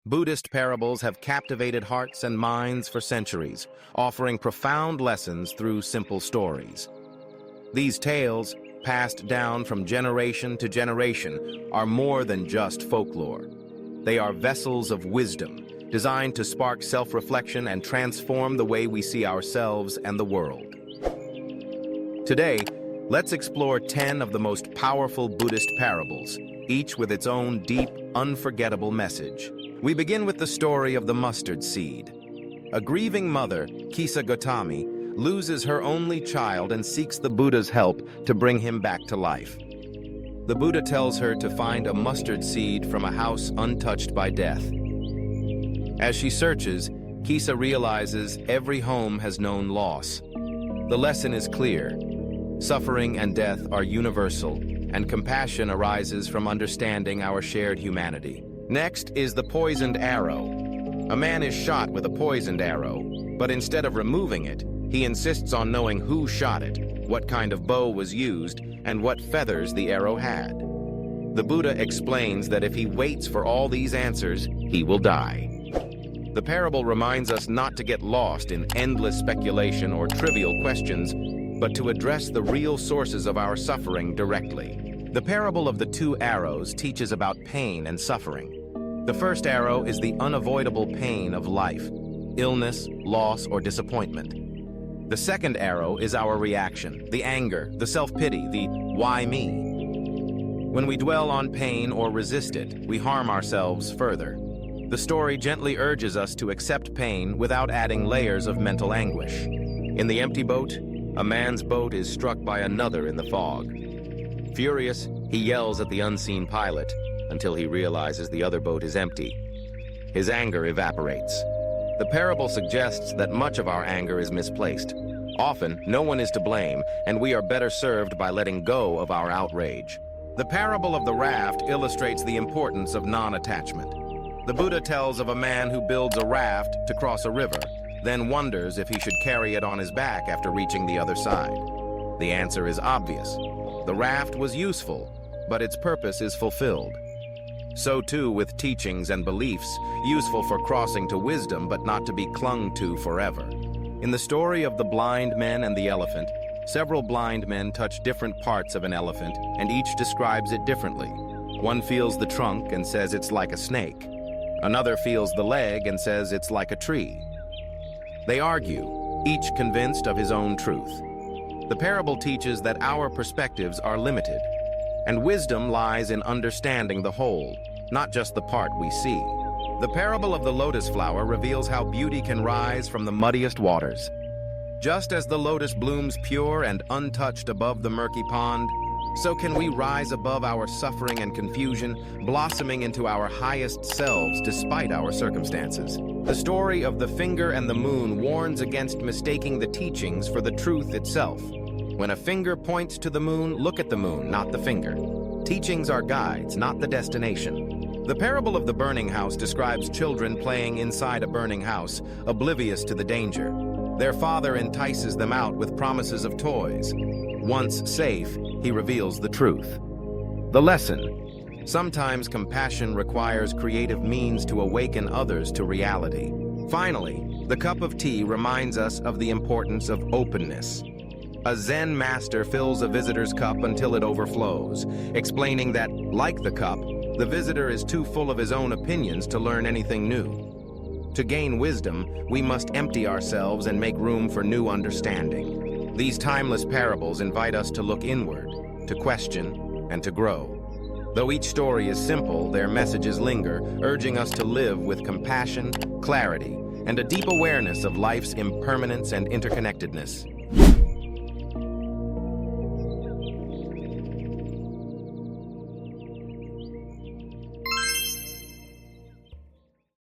Buddhist parables have captivated hearts and minds for centuries, offering profound lessons through simple stories. These tales, passed down from generation to generation, are more than just folklore. They are vessels of wisdom, designed to spark self-reflection and transform the way we see ourselves and the world. Today, let's explore 10 of the most powerful Buddhist parables, each with its own deep, unforgettable message. We begin with the story of the mustard seed. A grieving mother, Kisa Gotami, loses her only child and seeks the Buddha's help to bring him back to life. The Buddha tells her to find a mustard seed from a house untouched by death. As she searches, Kisa realizes every home has known loss. The lesson is clear. Suffering and death are universal, and compassion arises from understanding our shared humanity. Next is the poisoned arrow. A man is shot with a poisoned arrow, but instead of removing it, he insists on knowing who shot it, what kind of bow was used, and what feathers the arrow had. The Buddha explains that if he waits for all these answers, he will die. The parable reminds us not to get lost in endless speculation or trivial questions, but to address the real sources of our suffering directly. The parable of the two arrows teaches about pain and suffering. The first arrow is the unavoidable pain of life, illness, loss, or disappointment. The second arrow is our reaction, the anger, the self-pity, the why me. When we dwell on pain or resist it, we harm ourselves further. The story gently urges us to accept pain without adding layers of mental anguish. In the empty boat, a man's boat is struck by another in the fog. Furious, he yells at the unseen pilot until he realizes the other boat is empty. His anger evaporates. The parable suggests that much of our anger is misplaced. Often, no one is to blame, and we are better served by letting go of our outrage. The parable of the raft illustrates the importance of non-attachment. The Buddha tells of a man who builds a raft to cross a river, then wonders if he should carry it on his back after reaching the other side. The answer is obvious. The raft was useful, but its purpose is fulfilled. So too with teachings and beliefs, useful for crossing to wisdom, but not to be clung to forever. In the story of the blind men and the elephant, several blind men touch different parts of an elephant, and each describes it differently. One feels the trunk and says it's like a snake. Another feels the leg and says it's like a tree. They argue, each convinced of his own truth. The parable teaches that our perspectives are limited, and wisdom lies in understanding the whole, not just the part we see. The parable of the lotus flower reveals how beauty can rise from the muddiest waters. Just as the lotus blooms pure and untouched above the murky pond, so can we rise above our suffering and confusion, blossoming into our highest selves despite our circumstances. The story of the finger and the moon warns against mistaking the teachings for the truth itself. When a finger points to the moon, look at the moon, not the finger. Teachings are guides, not the destination. The parable of the burning house describes children playing inside a burning house, oblivious to the danger. Their father entices them out with promises of toys. Once safe, he reveals the truth. The lesson: sometimes compassion requires creative means to awaken others to reality. Finally, the cup of tea reminds us of the importance of openness. A Zen master fills a visitor's cup until it overflows, explaining that, like the cup, the visitor is too full of his own opinions to learn anything new. To gain wisdom, we must empty ourselves and make room for new understanding. These timeless parables invite us to look inward, to question, and to grow. Though each story is simple, their messages linger, urging us to live with compassion, clarity, and a deep awareness of life's impermanence and interconnectedness.